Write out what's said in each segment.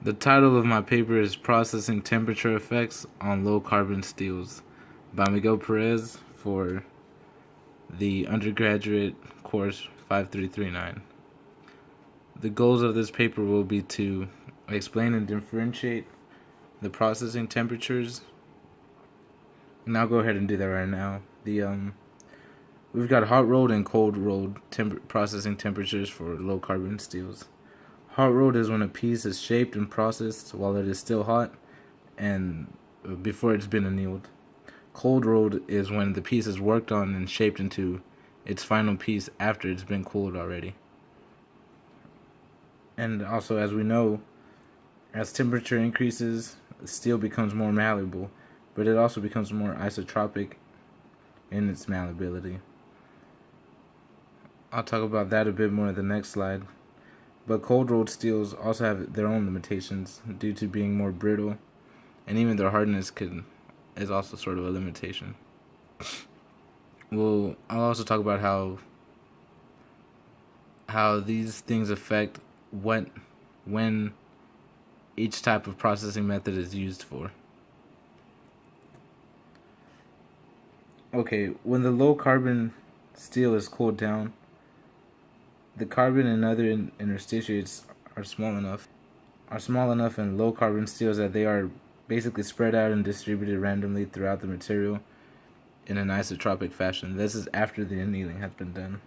The title of my paper is Processing Temperature Effects on Low Carbon Steels by Miguel Perez for the undergraduate course 5339. The goals of this paper will be to explain and differentiate the processing temperatures. And I'll go ahead and do that right now. We've got hot rolled and cold rolled processing temperatures for low carbon steels. Hot rolled is when a piece is shaped and processed while it is still hot and before it's been annealed. Cold rolled is when the piece is worked on and shaped into its final piece after it's been cooled already. And also, as we know, as temperature increases, steel becomes more malleable, but it also becomes more isotropic in its malleability. I'll talk about that a bit more in the next slide. But cold rolled steels also have their own limitations due to being more brittle, and even their hardness is also sort of a limitation. I'll also talk about how these things affect when each type of processing method is used for. Okay, when the low carbon steel is cooled down, the carbon and other interstitiates are small enough in low carbon steels that they are basically spread out and distributed randomly throughout the material in an isotropic fashion. This is after the annealing has been done.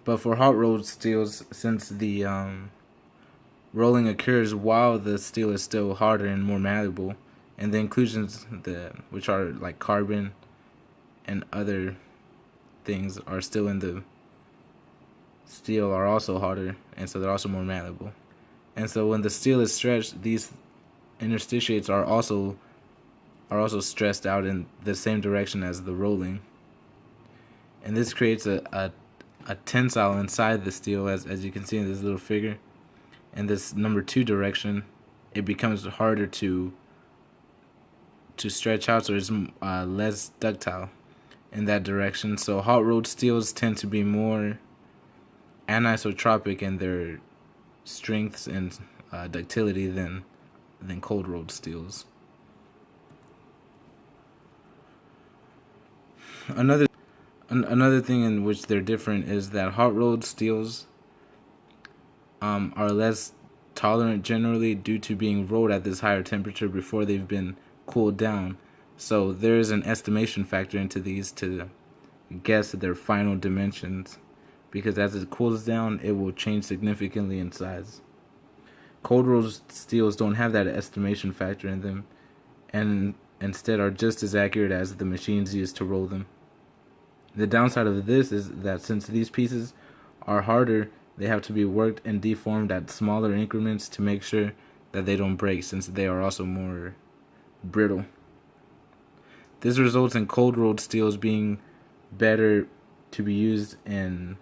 But for hot rolled steels, since the rolling occurs while the steel is still harder and more malleable, and the inclusions which are like carbon and other things are still in the steel are also harder, and so they're also more malleable. And so when the steel is stretched, these interstitiates are also stressed out in the same direction as the rolling, and this creates a tensile inside the steel, as you can see in this little figure. In this number 2 direction, it becomes harder to stretch out, so it's less ductile in that direction. So hot rolled steels tend to be more anisotropic in their strengths and ductility than cold rolled steels. Another thing in which they're different is that hot rolled steels are less tolerant generally due to being rolled at this higher temperature before they've been cooled down. So there is an estimation factor into these to guess their final dimensions, because as it cools down, it will change significantly in size. Cold rolled steels don't have that estimation factor in them, and instead are just as accurate as the machines used to roll them. The downside of this is that since these pieces are harder, they have to be worked and deformed at smaller increments to make sure that they don't break, since they are also more brittle. This results in cold rolled steels being better to be used in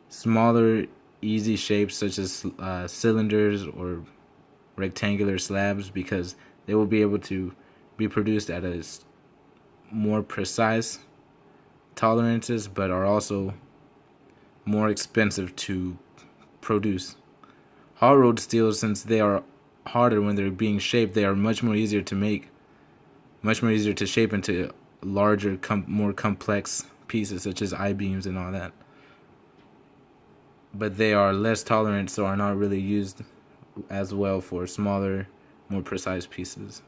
smaller, easy shapes such as cylinders or rectangular slabs, because they will be able to be produced at a more precise tolerances, but are also more expensive to produce. Hot rolled steels, since they are harder when they're being shaped, they are much more easier to make, much more easier to shape into larger, more complex pieces such as I-beams and all that. But they are less tolerant, so are not really used as well for smaller, more precise pieces.